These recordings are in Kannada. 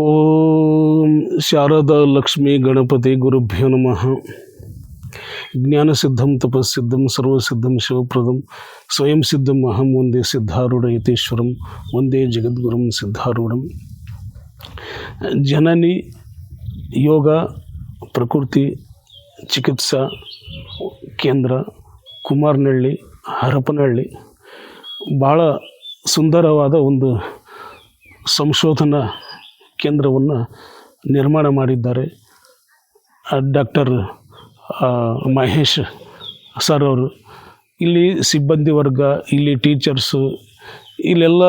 ಓಂ ಶಾರದಾ ಲಕ್ಷ್ಮೀ ಗಣಪತಿ ಗುರುಭ್ಯೋ ನಮಃ. ಜ್ಞಾನಸಿದ್ಧಂ ತಪಸ್ಸಿದ್ಧಂ ಸರ್ವಸಿದ್ಧಂ ಶಿವಪ್ರದಂ ಸ್ವಯಂ ಸಿದ್ಧಂ ಅಹಂ ವಂದೇ ಸಿದ್ಧಾರೂಢ ಯತೀಶ್ವರಂ ವಂದೇ ಜಗದ್ಗುರುಂ ಸಿದ್ಧಾರೂಢಂ. ಜನನಿ ಯೋಗ ಪ್ರಕೃತಿ ಚಿಕಿತ್ಸಾ ಕೇಂದ್ರ ಕುಮಾರನಹಳ್ಳಿ ಹರಪನಹಳ್ಳಿ ಭಾಳ ಸುಂದರವಾದ ಒಂದು ಸಂಶೋಧನಾ ಕೇಂದ್ರವನ್ನು ನಿರ್ಮಾಣ ಮಾಡಿದ್ದಾರೆ. ಡಾಕ್ಟರ್ ಮಹೇಶ್ ಸರ್ ಅವರು ಇಲ್ಲಿ ಸಿಬ್ಬಂದಿ ವರ್ಗ, ಇಲ್ಲಿ ಟೀಚರ್ಸು, ಇಲ್ಲೆಲ್ಲ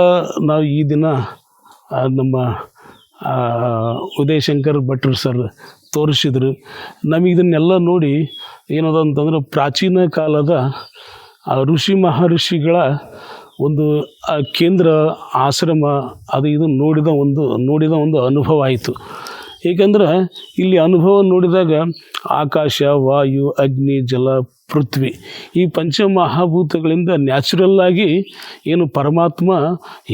ನಾವು ಈ ದಿನ ನಮ್ಮ ಉದಯಶಂಕರ್ ಭಟ್ರು ಸರ್ ತೋರಿಸಿದ್ರು. ನಮಗೆ ಇದನ್ನೆಲ್ಲ ನೋಡಿ ಏನದ ಅಂತಂದ್ರೆ ಪ್ರಾಚೀನ ಕಾಲದ ಋಷಿ ಮಹರ್ಷಿಗಳ ಒಂದು ಕೇಂದ್ರ ಆಶ್ರಮ ಅದು ಇದು ನೋಡಿದ ಒಂದು ಅನುಭವ ಆಯಿತು. ಏಕೆಂದ್ರೆ ಇಲ್ಲಿ ಅನುಭವ ನೋಡಿದಾಗ ಆಕಾಶ, ವಾಯು, ಅಗ್ನಿ, ಜಲ, ಪೃಥ್ವಿ ಈ ಪಂಚಮಹಾಭೂತಗಳಿಂದ ನ್ಯಾಚುರಲ್ಲಾಗಿ ಏನು ಪರಮಾತ್ಮ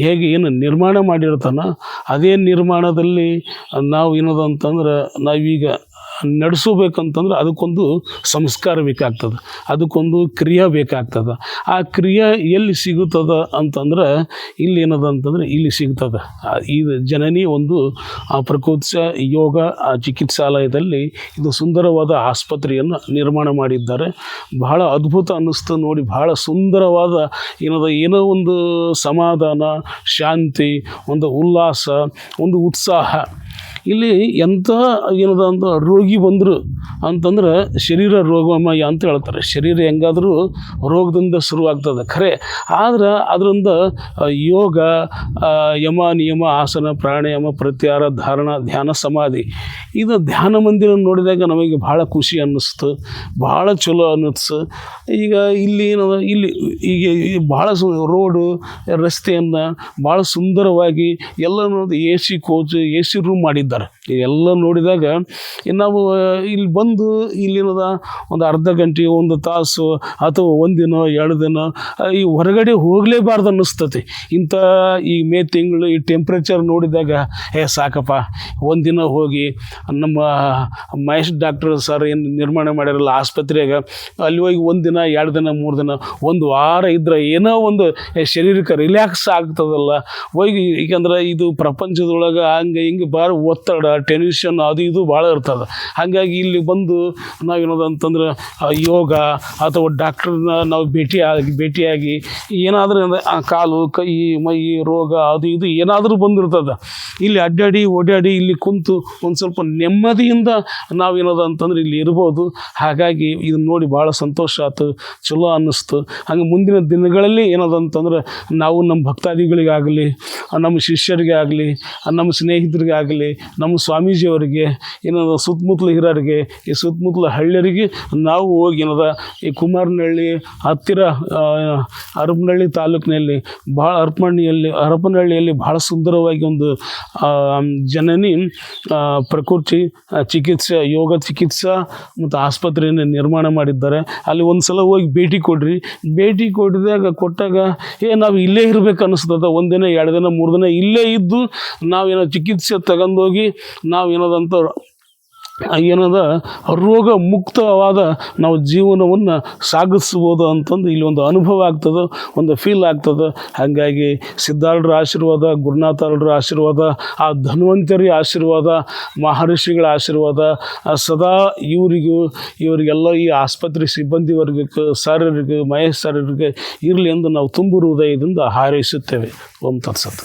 ಹೇಗೆ ಏನು ನಿರ್ಮಾಣ ಮಾಡಿರ್ತಾನೋ ಅದೇ ನಿರ್ಮಾಣದಲ್ಲಿ ನಾವು ಏನದು ಅಂತಂದ್ರೆ ನಾವೀಗ ನಡೆಸಬೇಕಂತಂದ್ರೆ ಅದಕ್ಕೊಂದು ಸಂಸ್ಕಾರ ಬೇಕಾಗ್ತದೆ, ಅದಕ್ಕೊಂದು ಕ್ರಿಯೆ ಬೇಕಾಗ್ತದೆ. ಆ ಕ್ರಿಯೆ ಎಲ್ಲಿ ಸಿಗುತ್ತದೆ ಅಂತಂದ್ರೆ ಇಲ್ಲಿ ಏನದ ಅಂತಂದ್ರೆ ಇಲ್ಲಿ ಸಿಗ್ತದೆ. ಈ ಜನನಿ ಒಂದು ಪ್ರಕೃತಿ ಯೋಗ ಚಿಕಿತ್ಸಾಲಯದಲ್ಲಿ ಇದು ಸುಂದರವಾದ ಆಸ್ಪತ್ರೆಯನ್ನು ನಿರ್ಮಾಣ ಮಾಡಿದ್ದಾರೆ. ಬಹಳ ಅದ್ಭುತ ಅನ್ನಿಸ್ತು ನೋಡಿ. ಬಹಳ ಸುಂದರವಾದ ಏನೋ ಒಂದು ಸಮಾಧಾನ, ಶಾಂತಿ, ಒಂದು ಉಲ್ಲಾಸ, ಒಂದು ಉತ್ಸಾಹ. ಇಲ್ಲಿ ಎಂಥ ಏನದ ಅಂತ ರೋಗಿ ಬಂದರು ಅಂತಂದ್ರೆ ಶರೀರ ರೋಗಮಯ ಅಂತ ಹೇಳ್ತಾರೆ. ಶರೀರ ಹೆಂಗಾದರೂ ರೋಗದಿಂದ ಶುರುವಾಗ್ತದೆ ಖರೆ, ಆದ್ರೆ ಅದರಿಂದ ಯೋಗ, ಯಮ ನಿಯಮ, ಆಸನ, ಪ್ರಾಣಾಯಾಮ, ಪ್ರತ್ಯಾಹಾರ, ಧಾರಣ, ಧ್ಯಾನ, ಸಮಾಧಿ ಇದು ಧ್ಯಾನ ಮಂದಿರ ನೋಡಿದಾಗ ನಮಗೆ ಭಾಳ ಖುಷಿ ಅನ್ನಿಸ್ತು, ಭಾಳ ಚಲೋ ಅನ್ನಿಸ್ತು. ಈಗ ಇಲ್ಲಿ ಏನದ ಇಲ್ಲಿ ಈಗ ಭಾಳ ರೋಡು ರಸ್ತೆಯನ್ನು ಭಾಳ ಸುಂದರವಾಗಿ ಎಲ್ಲ ನೋಡಿ A C coach, A C room ಮಾಡಿದ್ದಾರೆ. ಎಲ್ಲ ನೋಡಿದಾಗ ನಾವು ಇಲ್ಲಿ ಬಂದು ಇಲ್ಲಿನದ ಒಂದು ಅರ್ಧ ಗಂಟೆ, ಒಂದು ತಾಸು ಅಥವಾ ಒಂದಿನ ಎರಡು ದಿನ ಈ ಹೊರಗಡೆ ಹೋಗಲೇಬಾರ್ದು ಅನ್ನಿಸ್ತತಿ. ಇಂಥ ಈ ಮೇ ತಿಂಗಳು ಈ ಟೆಂಪ್ರೇಚರ್ ನೋಡಿದಾಗ ಸಾಕಪ್ಪ ಒಂದಿನ ಹೋಗಿ ನಮ್ಮ ಮಹೇಶ್ ಡಾಕ್ಟರ್ ಸರ್ ಏನು ನಿರ್ಮಾಣ ಮಾಡಿರಲ್ಲ ಆಸ್ಪತ್ರೆಯಾಗ ಅಲ್ಲಿ ಹೋಗಿ ಒಂದಿನ, ಎರಡು ದಿನ, ಮೂರು ದಿನ, ಒಂದು ವಾರ ಇದ್ರೆ ಏನೋ ಒಂದು ಶರೀರಕ್ಕೆ ರಿಲ್ಯಾಕ್ಸ್ ಆಗ್ತದಲ್ಲ ಹೋಗಿ. ಏಕೆಂದ್ರೆ ಇದು ಪ್ರಪಂಚದೊಳಗೆ ಹಂಗೆ ಹಿಂಗೆ ಭಾಳ ಒತ್ತಡ, ಟೆನ್ಷನ್ ಅದು ಇದು ಭಾಳ ಇರ್ತದೆ. ಹಾಗಾಗಿ ಇಲ್ಲಿ ಬಂದು ನಾವೇನೋದು ಅಂತಂದ್ರೆ ಯೋಗ ಅಥವಾ ಡಾಕ್ಟ್ರನ್ನ ನಾವು ಭೇಟಿಯಾಗಿ ಏನಾದರೂ ಕಾಲು, ಕೈ, ಮೈ ರೋಗ ಅದು ಇದು ಏನಾದರೂ ಬಂದಿರ್ತದೆ. ಇಲ್ಲಿ ಅಡ್ಡಾಡಿ ಓಡಾಡಿ ಇಲ್ಲಿ ಕುಂತು ಒಂದು ಸ್ವಲ್ಪ ನೆಮ್ಮದಿಯಿಂದ ನಾವೇನೋದು ಅಂತಂದ್ರೆ ಇಲ್ಲಿ ಇರ್ಬೋದು. ಹಾಗಾಗಿ ಇದನ್ನು ನೋಡಿ ಭಾಳ ಸಂತೋಷ ಆಯ್ತು, ಚಲೋ ಅನ್ನಿಸ್ತು. ಹಂಗೆ ಮುಂದಿನ ದಿನಗಳಲ್ಲಿ ಏನದು ಅಂತಂದ್ರೆ ನಾವು ನಮ್ಮ ಭಕ್ತಾದಿಗಳಿಗಾಗಲಿ, ನಮ್ಮ ಶಿಷ್ಯರಿಗೆ ಆಗಲಿ, ನಮ್ಮ ಸ್ನೇಹಿತರಿಗೆ ಆಗಲಿ, ನಮ್ಮ ಸ್ವಾಮೀಜಿಯವರಿಗೆ, ಏನದ ಸುತ್ತಮುತ್ತಲು ಹಿರಿಯರಿಗೆ, ಈ ಸುತ್ತಮುತ್ತಲ ಹಳ್ಳಿಯರಿಗೆ ನಾವು ಹೋಗಿ ಏನದ ಈ ಕುಮಾರನಹಳ್ಳಿ ಹತ್ತಿರ ಹರಪನಹಳ್ಳಿ ತಾಲೂಕಿನಲ್ಲಿ ಭಾಳ ಹರಪನಹಳ್ಳಿಯಲ್ಲಿ ಭಾಳ ಸುಂದರವಾಗಿ ಒಂದು ಜನನಿ ಪ್ರಕೃತಿ ಚಿಕಿತ್ಸೆ, ಯೋಗ ಚಿಕಿತ್ಸಾ ಮತ್ತು ಆಸ್ಪತ್ರೆಯನ್ನು ನಿರ್ಮಾಣ ಮಾಡಿದ್ದಾರೆ. ಅಲ್ಲಿ ಒಂದು ಸಲ ಹೋಗಿ ಭೇಟಿ ಕೊಟ್ಟಾಗ ನಾವು ಇಲ್ಲೇ ಇರಬೇಕು ಅನ್ನಿಸ್ತದೆ. ಒಂದಿನ, ಎರಡು ದಿನ, ಮೂರು ದಿನ ಇಲ್ಲೇ ಇದ್ದು ನಾವೇನೋ ಚಿಕಿತ್ಸೆ ತಗೊಂಡೋಗಿ ನಾವೇನದಂತ ರೋಗ ಮುಕ್ತವಾದ ನಾವು ಜೀವನವನ್ನು ಸಾಗಿಸ್ಬೋದು ಅಂತಂದು ಇಲ್ಲಿ ಒಂದು ಅನುಭವ ಆಗ್ತದೆ, ಒಂದು ಫೀಲ್ ಆಗ್ತದೆ. ಹಾಗಾಗಿ ಸಿದ್ಧಾರೂಢರ ಆಶೀರ್ವಾದ, ಗುರುನಾಥರ ಆಶೀರ್ವಾದ, ಆ ಧನ್ವಂತರಿ ಆಶೀರ್ವಾದ, ಮಹರ್ಷಿಗಳ ಆಶೀರ್ವಾದ ಸದಾ ಇವರಿಗೆಲ್ಲ ಈ ಆಸ್ಪತ್ರೆ ಸಿಬ್ಬಂದಿ ವರ್ಗಕ್ಕೆ, ಸರ್ರಿಗೆ, ಮಹೇಶ್ ಸರ್ರಿಗೆ ಇರಲಿ ಎಂದು ನಾವು ತುಂಬು ಹೃದಯದಿಂದ ಹಾರೈಸುತ್ತೇವೆ. ಓಂ ತತ್ಸತ್.